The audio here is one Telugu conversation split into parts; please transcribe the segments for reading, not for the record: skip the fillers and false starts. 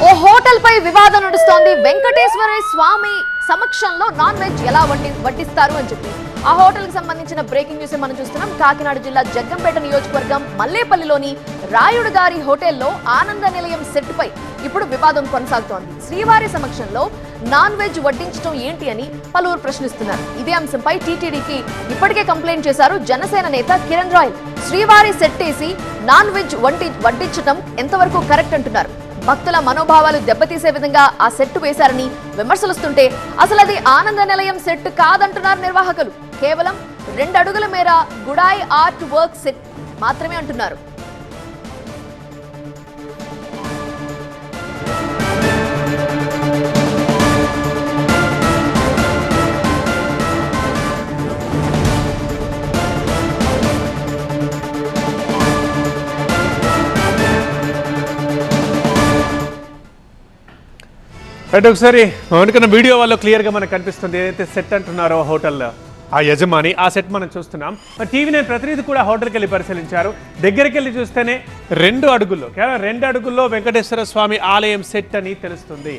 ఓ హోటల్ పై వివాదం నడుస్తోంది. వెంకటేశ్వర స్వామి సమక్షంలో నాన్ వెజ్ ఎలా వడ్డిస్తారు అని చెప్పి ఆ హోటల్ కి సంబంధించిన బ్రేకింగ్ న్యూస్ మనం చూస్తున్నాం. కాకినాడ జిల్లా జగ్గంపేట నియోజకవర్గం మల్లేపల్లిలోని రాయుడు గారి హోటల్లో ఆనంద నిలయం సెట్ పై ఇప్పుడు వివాదం కొనసాగుతోంది. శ్రీవారి సమక్షంలో నాన్ వెజ్ వడ్డించడం ఏంటి అని పలువురు ప్రశ్నిస్తున్నారు. ఇదే అంశంపై టీటీడీకి ఇప్పటికే కంప్లైంట్ చేశారు జనసేన నేత కిరణ్ రాయల్. శ్రీవారి సెట్ వేసి నాన్ వెజ్ వడ్డించడం ఎంతవరకు కరెక్ట్ అంటున్నారు. భక్తుల మనోభావాలు దెబ్బతీసే విధంగా ఆ సెట్ వేశారని విమర్శలుస్తుంటే అసలు అది ఆనంద నిలయం సెట్ కాదంటున్నారు నిర్వాహకులు. కేవలం 2 అడుగుల మేర గుడాయి ఆర్ట్ వర్క్ సెట్ మాత్రమే అంటున్నారు. అంటే ఒకసారి అనుకున్న వీడియో వల్ల క్లియర్గా మనకు కనిపిస్తుంది. ఏదైతే సెట్ అంటున్నారో హోటల్లో ఆ యజమాని, ఆ సెట్ మనం చూస్తున్నాం. టీవీ9 ప్రతినిధి కూడా హోటల్కి వెళ్ళి పరిశీలించారు. దగ్గరికి వెళ్ళి చూస్తేనే 2 అడుగుల్లో, కేవలం 2 అడుగుల్లో వెంకటేశ్వర స్వామి ఆలయం సెట్ అని తెలుస్తుంది.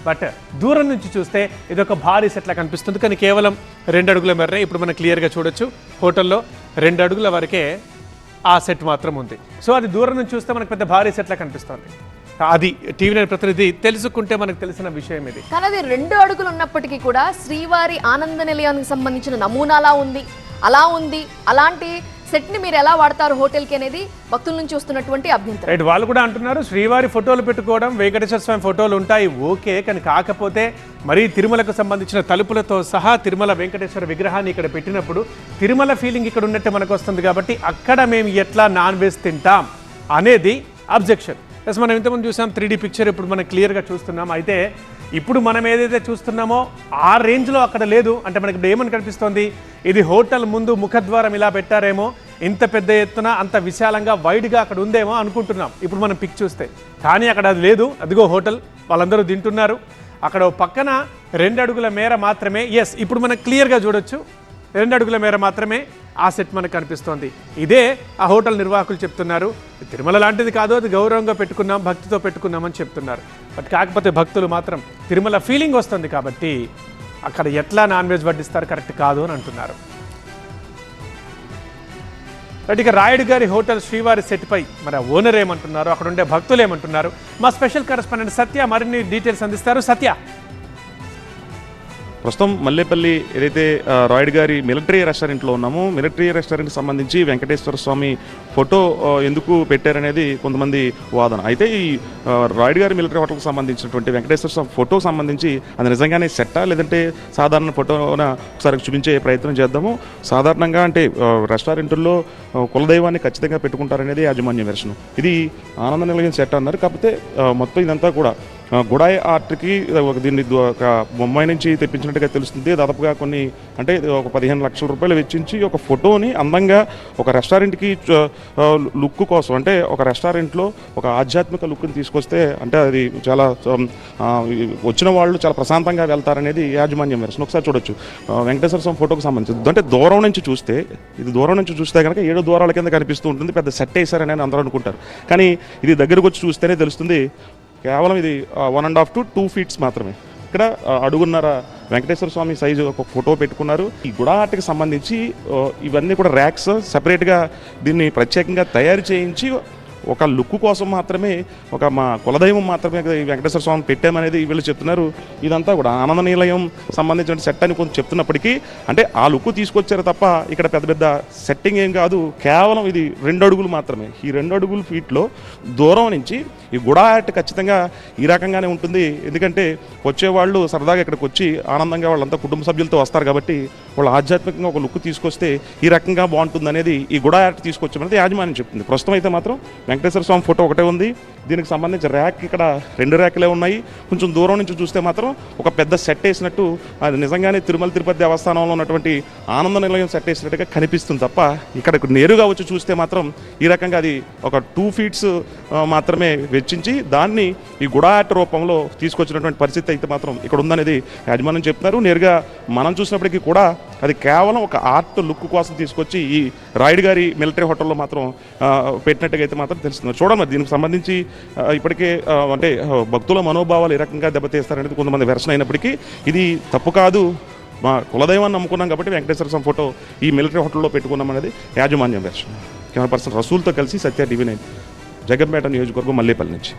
బట్ దూరం నుంచి చూస్తే ఇది ఒక భారీ సెట్లా కనిపిస్తుంది. కానీ కేవలం 2 అడుగుల మేరనే ఇప్పుడు మనం క్లియర్గా చూడొచ్చు. హోటల్లో 2 అడుగుల వరకే ఆ సెట్ మాత్రం ఉంది. సో అది దూరం నుంచి చూస్తే మనకు పెద్ద భారీ సెట్లా కనిపిస్తుంది. అది టీవీ9 ప్రతినిధి తెలుసుకుంటే మనకు తెలిసిన విషయం ఇది. కానీ అది 2 అడుగులు ఉన్నప్పటికీ కూడా శ్రీవారి ఆనంద నిలయానికి సంబంధించిన నమూనాలా ఉంది, అలా ఉంది. అలాంటి సెట్ ని మీరు ఎలా వాడతారు హోటల్ కి అనేది భక్తుల నుంచి వస్తున్నటువంటి అభ్యంతరం. రైట్, వాళ్ళు కూడా అంటున్నారు శ్రీవారి ఫోటోలు పెట్టుకోవడం, వెంకటేశ్వర స్వామి ఫోటోలు ఉంటాయి ఓకే, కానీ కాకపోతే మరీ తిరుమలకు సంబంధించిన తలుపులతో సహా తిరుమల వెంకటేశ్వర విగ్రహాన్ని ఇక్కడ పెట్టినప్పుడు తిరుమల ఫీలింగ్ ఇక్కడ ఉన్నట్టే మనకు వస్తుంది. కాబట్టి అక్కడ మేము ఎట్లా నాన్ వెజ్ తింటాం అనేది అబ్జెక్షన్. ప్లస్ మనం ఇంతకుముందు చూసాం 3D పిక్చర్, ఇప్పుడు మనం క్లియర్గా చూస్తున్నాం. అయితే ఇప్పుడు మనం ఏదైతే చూస్తున్నామో ఆ రేంజ్లో అక్కడ లేదు. అంటే మనకి ఇప్పుడు ఏమని కనిపిస్తోంది, ఇది హోటల్ ముందు ముఖద్వారం ఇలా పెట్టారేమో, ఇంత పెద్ద ఎత్తున అంత విశాలంగా వైడ్గా అక్కడ ఉందేమో అనుకుంటున్నాం ఇప్పుడు మనం పిక్ చూస్తే. కానీ అక్కడ అది లేదు. అదిగో హోటల్, వాళ్ళందరూ తింటున్నారు. అక్కడ పక్కన 2 అడుగుల మేర మాత్రమే, ఎస్ ఇప్పుడు మనం క్లియర్గా చూడొచ్చు, 2 అడుగుల మేర మాత్రమే ఆ సెట్ మనకు కనిపిస్తోంది. ఇదే ఆ హోటల్ నిర్వాహకులు చెప్తున్నారు. తిరుమల లాంటిది కాదు, అది గౌరవంగా పెట్టుకున్నాం, భక్తితో పెట్టుకున్నామని చెప్తున్నారు. బట్ కాకపోతే భక్తులు మాత్రం తిరుమల ఫీలింగ్ వస్తుంది కాబట్టి అక్కడ ఎట్లా నాన్ వెజ్ వడ్డిస్తారు కరెక్ట్ కాదు అని అంటున్నారు. బట్ ఇక రాయుడు గారి హోటల్ శ్రీవారి సెట్ పై మరి ఓనర్ ఏమంటున్నారు, అక్కడ ఉండే భక్తులు ఏమంటున్నారు, మా స్పెషల్ కరెస్పాండెంట్ సత్య మరిన్ని డీటెయిల్స్ అందిస్తారు. సత్య, ప్రస్తుతం మల్లేపల్లి ఏదైతే రాయుడు గారి మిలిటరీ రెస్టారెంట్లో ఉన్నామో, మిలిటరీ రెస్టారెంట్కి సంబంధించి వెంకటేశ్వర స్వామి ఫోటో ఎందుకు పెట్టారనేది కొంతమంది వాదన. అయితే ఈ రాయుడు గారి మిలిటరీ హోటల్కి సంబంధించినటువంటి వెంకటేశ్వర స్వామి ఫోటోకి సంబంధించి అది నిజంగానే సెట్టా లేదంటే సాధారణ ఫోటోన ఒకసారి చూపించే ప్రయత్నం చేద్దాము. సాధారణంగా అంటే రెస్టారెంట్లో కులదైవాన్ని ఖచ్చితంగా పెట్టుకుంటారనేది యాజమాన్య వెర్షన్. ఇది ఆనంద నిలయం సెట్ అన్నారు. కాకపోతే మొత్తం ఇదంతా కూడా గుడాయి ఆర్ట్కి దీన్ని ఒక బొమ్మాయి నుంచి తెప్పించినట్టుగా తెలుస్తుంది. దాదాపుగా కొన్ని అంటే ఒక 15 లక్షల రూపాయలు వెచ్చించి ఒక ఫోటోని అందంగా ఒక రెస్టారెంట్కి లుక్ కోసం, అంటే ఒక రెస్టారెంట్లో ఒక ఆధ్యాత్మిక లుక్ని తీసుకొస్తే అంటే అది చాలా వచ్చిన వాళ్ళు చాలా ప్రశాంతంగా వెళ్తారనేది యాజమాన్యం వెర్షన్. ఒకసారి చూడొచ్చు వెంకటేశ్వర స్వామి ఫోటోకి సంబంధించి. అంటే దూరం నుంచి చూస్తే, ఇది దూరం నుంచి చూస్తే కనుక 7 ద్వారాల కింద కనిపిస్తూ ఉంటుంది, పెద్ద సెట్ వేసారని అందరూ అనుకుంటారు. కానీ ఇది దగ్గరకు వచ్చి చూస్తేనే తెలుస్తుంది కేవలం ఇది 1.5 to 2 feet మాత్రమే. ఇక్కడ అడుగున్నర వెంకటేశ్వర స్వామి సైజు ఒక ఫోటో పెట్టుకున్నారు. ఈ గుడా ఆర్ట్కి సంబంధించి ఇవన్నీ కూడా ర్యాక్స్ సెపరేట్గా దీన్ని ప్రత్యేకంగా తయారు చేయించి ఒక లుక్ కోసం మాత్రమే, ఒక మా కులదైవం మాత్రమే ఈ వెంకటేశ్వర స్వామి పెట్టామనేది వీళ్ళు చెప్తున్నారు. ఇదంతా కూడా ఆనంద నిలయం సంబంధించిన సెట్ అని కొంచెం చెప్తున్నప్పటికీ అంటే ఆ లుక్ తీసుకొచ్చారు తప్ప ఇక్కడ పెద్ద పెద్ద సెట్టింగ్ ఏం కాదు. కేవలం ఇది 2 అడుగులు మాత్రమే. ఈ 2 అడుగుల ఫీట్లో దూరం నుంచి ఈ గుడా ఆర్ట్ ఖచ్చితంగా ఈ రకంగానే ఉంటుంది. ఎందుకంటే వచ్చేవాళ్ళు సరదాగా ఇక్కడికి వచ్చి ఆనందంగా వాళ్ళంతా కుటుంబ సభ్యులతో వస్తారు కాబట్టి వాళ్ళు ఆధ్యాత్మికంగా ఒక లుక్ తీసుకొస్తే ఈ రకంగా బాగుంటుంది అనేది ఈ గుడా ఆర్ట్ తీసుకొచ్చామనేది యాజమాన్యం చెప్తుంది. ప్రస్తుతం అయితే మాత్రం వెంకటేశ్వర స్వామి ఫోటో ఒకటే ఉంది. దీనికి సంబంధించి ర్యాక్ ఇక్కడ 2 ర్యాక్లే ఉన్నాయి. కొంచెం దూరం నుంచి చూస్తే మాత్రం ఒక పెద్ద సెట్ వేసినట్టు, అది నిజంగానే తిరుమల తిరుపతి దేవస్థానంలో ఉన్నటువంటి ఆనంద నిలయం సెట్ వేసినట్టుగా కనిపిస్తుంది తప్ప ఇక్కడ నేరుగా వచ్చి చూస్తే మాత్రం ఈ రకంగా అది ఒక 2 feet మాత్రమే వెచ్చించి దాన్ని ఈ గుడా ఆర్ట్ రూపంలో తీసుకొచ్చినటువంటి పరిస్థితి అయితే మాత్రం ఇక్కడ ఉందనేది యాజమాన్యం చెప్తున్నారు. నేరుగా మనం చూసినప్పటికీ కూడా అది కేవలం ఒక ఆర్ట్ లుక్ కోసం తీసుకొచ్చి ఈ రాయుడు గారి మిలిటరీ హోటల్లో మాత్రం పెట్టినట్టుగా అయితే మాత్రం తెలుస్తుంది. చూడండి మరి దీనికి సంబంధించి ఇప్పటికే అంటే భక్తుల మనోభావాలు ఏ రకంగా దెబ్బతీస్తారనేది కొంతమంది వెర్షన్ అయినప్పటికీ ఇది తప్పు కాదు, మా కులదైవాన్ని నమ్ముకున్నాం కాబట్టి వెంకటేశ్వర స్వామి ఫోటో ఈ మిలిటరీ హోటల్లో పెట్టుకున్నాం అనేది యాజమాన్యం వెర్షన్. కెమెరా పర్సన్ రసూల్తో కలిసి సత్య TV9 జగ్గంపేట నియోజకవర్గం మల్లేపల్లి నుంచి.